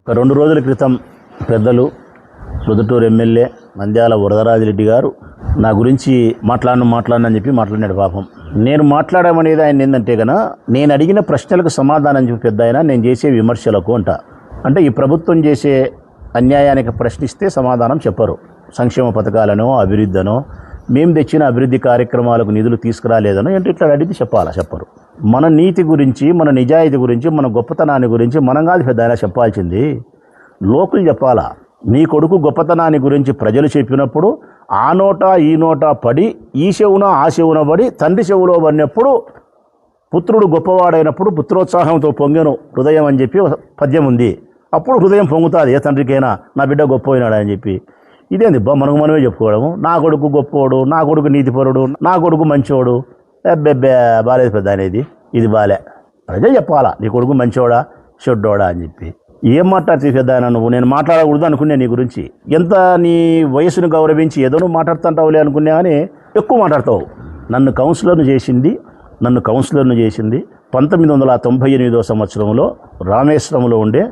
2 రోజుల క్రితం పెద్దలు ప్రొద్దుటూరు ఎమ్మెల్యే నంద్యాల వరదరాజిరెడ్డి గారు నా గురించి మాట్లాడనని చెప్పి మాట్లాడినాడు. పాపం నేను మాట్లాడమనేది ఆయన ఏంటంటే కనుక నేను అడిగిన ప్రశ్నలకు సమాధానం చెప్పి పెద్ద ఆయన నేను చేసే విమర్శలకు అంటే ఈ ప్రభుత్వం చేసే అన్యాయానికి ప్రశ్నిస్తే సమాధానం చెప్పరు. సంక్షేమ పథకాలనో అభివృద్ధనో మేము తెచ్చిన అభివృద్ధి కార్యక్రమాలకు నిధులు తీసుకురాలేదనో ఏంటి ఇట్లా అడిగితే చెప్పరు. మన నీతి గురించి, మన నిజాయితీ గురించి, మన గొప్పతనాన్ని గురించి మనం కాదు పెద్ద ఆయన చెప్పాల్సింది, లోకులు చెప్పాలా. నీ కొడుకు గొప్పతనాన్ని గురించి ప్రజలు చెప్పినప్పుడు ఆ నోట ఈ నోట పడి ఈ చెవున ఆ చెవున పడి తండ్రి చెవులో పడినప్పుడు పుత్రుడు గొప్పవాడైనప్పుడు పుత్రోత్సాహంతో పొంగెను హృదయం అని చెప్పి పద్యం ఉంది. అప్పుడు హృదయం పొంగుతుంది ఏ తండ్రికైనా, నా బిడ్డ గొప్పపోయినాడు అని చెప్పి. ఇదేంది మనకు మనమే చెప్పుకోవడము, నా కొడుకు గొప్పోడు, నా కొడుకు నీతిపరుడు, నా కొడుకు మంచోడు, అబ్బెబ్బే బాలేదు పెద్ద అనేది, ఇది బాలే. ప్రజలు చెప్పాలా నీ కొడుకు మంచోడా చెడ్డోడా అని చెప్పి. ఏం మాట్లాడితే పెద్ద ఆయన నువ్వు, నేను మాట్లాడకూడదు అనుకునే నీ గురించి. ఎంత నీ వయసును గౌరవించి ఏదో నువ్వు మాట్లాడుతుంటావులే అనుకున్నా కానీ ఎక్కువ మాట్లాడతావు. నన్ను కౌన్సిలర్ను చేసింది 1998 సంవత్సరంలో రామేశ్వరంలో ఉండే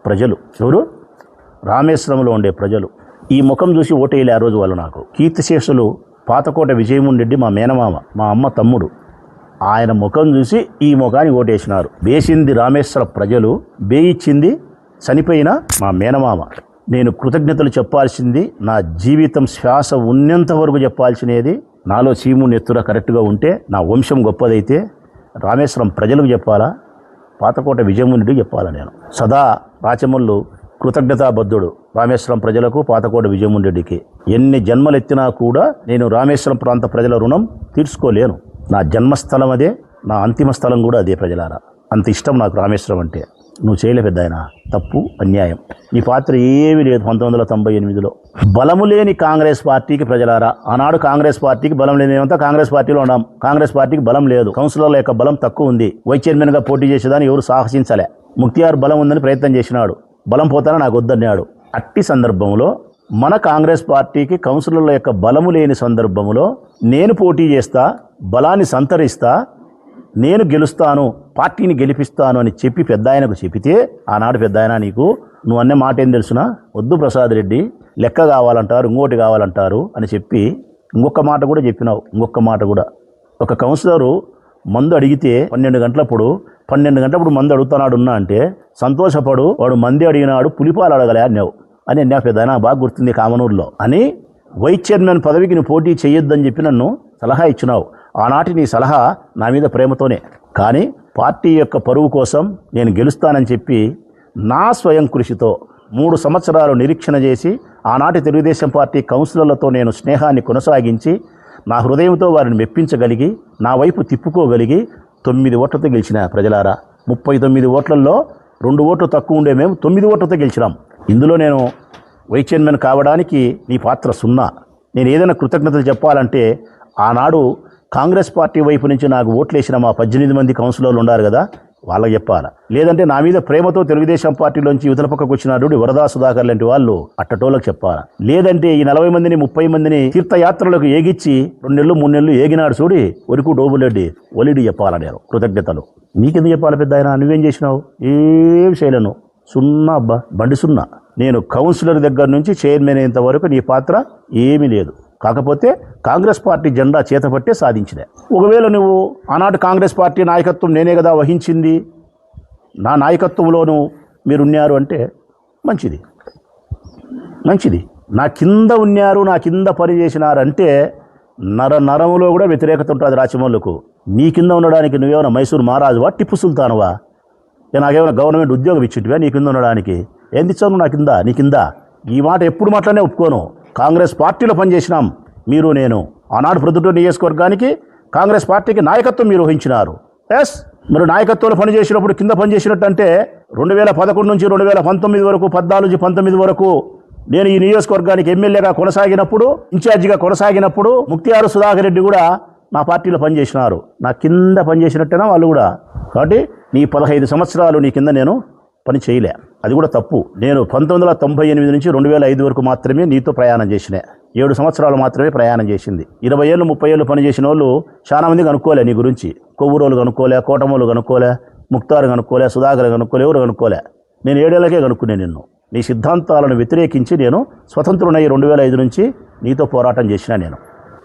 ప్రజలు. ఎవరు? రామేశ్వరంలో ఉండే ప్రజలు. ఈ ముఖం చూసి ఓటేయాలి ఆ రోజు వాళ్ళు నాకు. కీర్తిశేషులు పాతకోట విజయముండెడ్డి మా మేనమామ, మా అమ్మ తమ్ముడు, ఆయన ముఖం చూసి ఈ ముఖాన్ని ఓటేసినారు. వేసింది రామేశ్వర ప్రజలు, వేయించింది చనిపోయిన మా మేనమామ. నేను కృతజ్ఞతలు చెప్పాల్సింది నా జీవితం శ్వాస ఉన్నంత వరకు చెప్పాల్సినది. నాలో చీము నెత్తుర కరెక్ట్గా ఉంటే, నా వంశం గొప్పదైతే రామేశ్వరం ప్రజలకు చెప్పాలా, పాతకోట విజయముండెడ్డికి చెప్పాలా. నేను సదా రాచమల్లు కృతజ్ఞతాబద్ధుడు రామేశ్వరం ప్రజలకు, పాతకోట విజయముండెడ్డికి. ఎన్ని జన్మలెత్తినా కూడా నేను రామేశ్వరం ప్రాంత ప్రజల రుణం తీర్చుకోలేను. నా జన్మస్థలం అదే, నా అంతిమ స్థలం కూడా అదే ప్రజలారా. అంత ఇష్టం నాకు రామేశ్వరం అంటే. నువ్వు చేయలే పెద్ద ఆయన, తప్పు, అన్యాయం. నీ పాత్ర ఏమీ లేదు. 1998లో బలము లేని కాంగ్రెస్ పార్టీకి ప్రజలారా, ఆనాడు కాంగ్రెస్ పార్టీకి బలం లేదు. మేమంతా కాంగ్రెస్ పార్టీలో ఉన్నాం. కాంగ్రెస్ పార్టీకి బలం లేదు. కౌన్సిలర్ల యొక్క బలం తక్కువ ఉంది. వైస్ చైర్మన్గా పోటీ చేసేదాన్ని ఎవరు సాహసించలే. ముక్తియార్ బలం ఉందని ప్రయత్నం చేసినాడు, బలం పోతానని నాకు వద్దన్నాడు. అట్టి సందర్భంలో మన కాంగ్రెస్ పార్టీకి కౌన్సిలర్ల యొక్క బలము లేని సందర్భంలో నేను పోటీ చేస్తా, బలాన్ని సంతరిస్తా, నేను గెలుస్తాను, పార్టీని గెలిపిస్తాను అని చెప్పి పెద్ద ఆయనకు చెప్పితే, ఆనాడు పెద్ద ఆయన నీకు నువ్వు అనే మాట ఏం తెలుసునా, వద్దు ప్రసాద్ రెడ్డి, లెక్క కావాలంటారు, ఇంకోటి కావాలంటారు అని చెప్పి ఇంకొక మాట కూడా చెప్పినావు. ఇంకొక మాట కూడా, ఒక కౌన్సిలరు మందు అడిగితే 12 గంటలప్పుడు మందు అడుగుతున్నాడు ఉన్నా అంటే సంతోషపడు, వాడు మంది అడిగినాడు పులిపాలు అడగలే అన్నావు అని అన్నా పెద్ద ఆయన. బాగా గుర్తుంది కామనూరులో అని. వైస్ చైర్మన్ పదవికి నువ్వు పోటీ చేయొద్దని చెప్పి నన్ను సలహా ఇచ్చినావు. ఆనాటి నీ సలహా నా మీద ప్రేమతోనే, కానీ పార్టీ యొక్క పరువు కోసం నేను గెలుస్తానని చెప్పి నా స్వయం కృషితో 3 సంవత్సరాలు నిరీక్షణ చేసి ఆనాటి తెలుగుదేశం పార్టీ కౌన్సిలర్లతో నేను స్నేహాన్ని కొనసాగించి నా హృదయంతో వారిని మెప్పించగలిగి నా వైపు తిప్పుకోగలిగి 9 ఓట్లతో గెలిచిన ప్రజలారా. 39 ఓట్లలో 2 ఓట్లు తక్కువ ఉండే మేము 9 ఓట్లతో గెలిచినాం. ఇందులో నేను వైస్ చైర్మన్ కావడానికి నీ పాత్ర 0. నేను ఏదైనా కృతజ్ఞతలు చెప్పాలంటే ఆనాడు కాంగ్రెస్ పార్టీ వైపు నుంచి నాకు ఓట్లేసిన మా 18 మంది కౌన్సిలర్లు ఉన్నారు కదా, వాళ్ళకి చెప్పాలా. లేదంటే నా మీద ప్రేమతో తెలుగుదేశం పార్టీలోంచి యువతల పక్కకు వచ్చినాడు వరదా సుధాకర్ లాంటి వాళ్ళు అట్టటోళ్ళకి చెప్పాలా. లేదంటే ఈ 40 మందిని 30 మందిని తీర్థయాత్రలకు ఏగిచ్చి 2 నెలలు 3 నెలలు ఏగినాడు చూడి వరకు డోబులెడ్డి ఒలిడి చెప్పాలా నేను కృతజ్ఞతలు. నీకెందుకు చెప్పాలి పెద్ద ఆయన? నువ్వేం చేసినావు? ఏం చేయలేను. 0 అబ్బా, బండి 0. నేను కౌన్సిలర్ దగ్గర నుంచి చైర్మన్ అయ్యేంత వరకు నీ పాత్ర ఏమీ లేదు. కాకపోతే కాంగ్రెస్ పార్టీ జెండా చేతపట్టే సాధించినే. ఒకవేళ నువ్వు ఆనాటి కాంగ్రెస్ పార్టీ నాయకత్వం నేనే కదా వహించింది, నా నాయకత్వంలోనూ మీరున్నారు అంటే మంచిది. నా కింద ఉన్నారు, నా కింద పని చేసినారంటే నరములో కూడా వ్యతిరేకత ఉంటుంది రాచమల్లుకు. నీ కింద ఉండడానికి నువ్వేమైనా మైసూరు మహారాజువా, టిప్పు సుల్తానువా? నాకేమైనా గవర్నమెంట్ ఉద్యోగం ఇచ్చింటివా నీ కింద ఉండడానికి? ఏం తెచ్చావు నీ కింద? ఈ మాట ఎప్పుడు మాట్లాడే ఒప్పుకోను. కాంగ్రెస్ పార్టీలో పనిచేసినాం మీరు, నేను. ఆనాడు ప్రొద్దుటూరు నియోజకవర్గానికి కాంగ్రెస్ పార్టీకి నాయకత్వం మీరు వహించినారు. మరి నాయకత్వంలో పనిచేసినప్పుడు కింద పనిచేసినట్టు అంటే 2011 నుంచి 2019 వరకు, 14 నుంచి 19 వరకు నేను ఈ నియోజకవర్గానికి ఎమ్మెల్యేగా కొనసాగినప్పుడు, ఇన్ఛార్జిగా కొనసాగినప్పుడు ముక్తియారు సుధాకర్ రెడ్డి కూడా నా పార్టీలో పనిచేసినారు. నా కింద పనిచేసినట్టేనా వాళ్ళు కూడా. కాబట్టి నీ 15 సంవత్సరాలు నీ కింద నేను పని చేయలే, అది కూడా తప్పు. నేను 1998 నుంచి 2005 వరకు మాత్రమే నీతో ప్రయాణం చేసిన. 7 సంవత్సరాలు మాత్రమే ప్రయాణం చేసింది. 20 ఏళ్ళు 30 ఏళ్ళు పనిచేసిన వాళ్ళు చాలా మంది కనుక్కోలే నీ గురించి. కొవ్వూరోళ్ళు కనుక్కోలే, కోటమోళ్ళు కనుక్కోలే, ముక్తారు కనుక్కోలే, సుధాకర్ కనుక్కోలే, ఎవరు కనుక్కోలే. నేను 7 ఏళ్లకే కనుక్కునే నిన్ను. నీ సిద్ధాంతాలను వ్యతిరేకించి నేను స్వతంత్రునై 2005 నుంచి నీతో పోరాటం చేసిన నేను.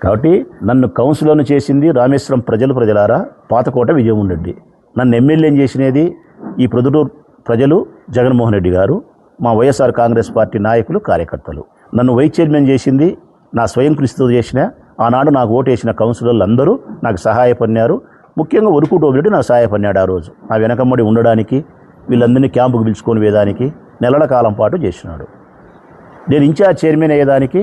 కాబట్టి నన్ను కౌన్సిలర్ను చేసింది రామేశ్వరం ప్రజలారా, పాతకోట విజయమోహన్ రెడ్డి. నన్ను ఎమ్మెల్యేని చేసినది ఈ ప్రొద్దుటూరు ప్రజలు, జగన్మోహన్ రెడ్డి గారు, మా వైఎస్ఆర్ కాంగ్రెస్ పార్టీ నాయకులు, కార్యకర్తలు. నన్ను వైస్ చైర్మన్ చేసింది నా స్వయం కృషితో చేసిన, ఆనాడు నాకు ఓటేసిన కౌన్సిలర్లు అందరూ నాకు సహాయపడినారు. ముఖ్యంగా వరకు టోబిరెడ్డి నాకు సహాయపడినాడు. ఆ రోజు నా వెనకమ్మడి ఉండడానికి, వీళ్ళందరినీ క్యాంపుకు పిలుచుకొని వేయడానికి నెలల కాలం పాటు చేసినాడు. నేను ఇన్ఛార్జ్ చైర్మన్ అయ్యేదానికి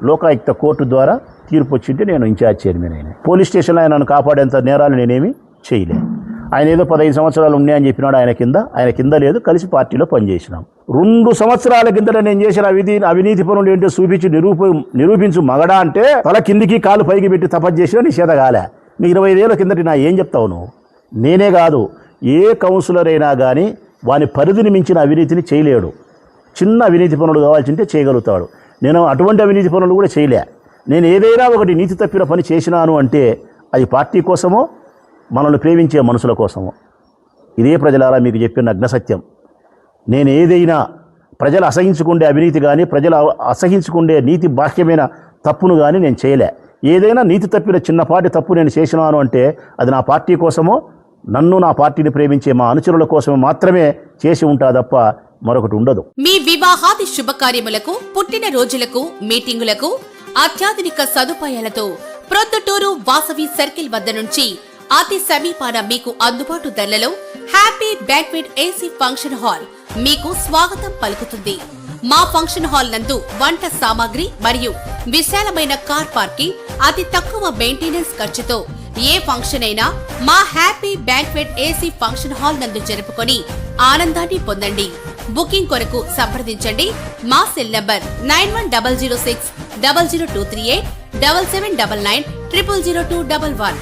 లోకాయుక్త కోర్టు ద్వారా తీర్పు వచ్చింటే నేను ఇన్ఛార్జ్ చైర్మన్ అయినా. పోలీస్ స్టేషన్లో ఆయన నన్ను కాపాడేంత నేరాలు నేనేమి చేయలే. ఆయన ఏదో 15 సంవత్సరాలు ఉన్నాయని చెప్పినాడు. ఆయన కింద లేదు, కలిసి పార్టీలో పనిచేసినాం. 2 సంవత్సరాల కిందట నేను చేసిన అవినీతి పనులు ఏంటో చూపించి నిరూపించు మగడా అంటే తల కిందికి కాలు పైకి పెట్టి తపస్సు చేసినా నీ చేత కాలే. నీ 25 ఏళ్ళ కిందటి నా ఏం చెప్తావు నువ్వు? నేనే కాదు, ఏ కౌన్సిలర్ అయినా కానీ వాని పరిధిని మించిన అవినీతిని చేయలేడు. చిన్న అవినీతి పనులు కావాల్సింటే చేయగలుగుతాడు. నేను అటువంటి అవినీతి పనులు కూడా చేయలే. నేను ఏదైనా ఒకటి నీతి తప్పిన పని చేసినాను అంటే అది పార్టీ కోసమో, మనల్ని ప్రేమించే మనుషుల కోసమో. ఇదే ప్రజలారా మీకు చెప్పిన నగ్న సత్యం. నేను ఏదైనా ప్రజలు అసహించుకుండే అవినీతి కానీ, ప్రజలు అసహించుకుండే నీతి బాహ్యమైన తప్పును కానీ నేను చేయలే. ఏదైనా నీతి తప్పిన చిన్నపాటి తప్పు నేను చేసినాను అంటే అది నా పార్టీ కోసమో, నన్ను నా పార్టీని ప్రేమించే మా అనుచరుల కోసమే మాత్రమే చేసి ఉంటా తప్ప మరొకటి ఉండదు. మీ వివాహాది శుభకార్యములకు, పుట్టిన రోజులకు, మీటింగులకు అత్యాధునిక సదుపాయాలతో ప్రొద్దుటూరు వాసవి సర్కిల్ వద్ద నుంచి అతి సమీపాన మీకు అందుబాటు ధరలలో happy banquet AC function hall మీకు స్వాగతం పలుకుతుంది. మా ఫంక్షన్ హాల్ నందు వంట సామాగ్రి మరియు విశాలమైన కార్ పార్కింగ్, అతి తక్కువ మెయింటెనెన్స్ ఖర్చుతో ఏ ఫంక్షన్ అయినా మా happy banquet AC function hall నందు జరుపుకొని ఆనందాన్ని పొందండి. బుకింగ్ కొరకు సంప్రదించండి. మా సెల్ నంబర్ 9100600238 7799 000211.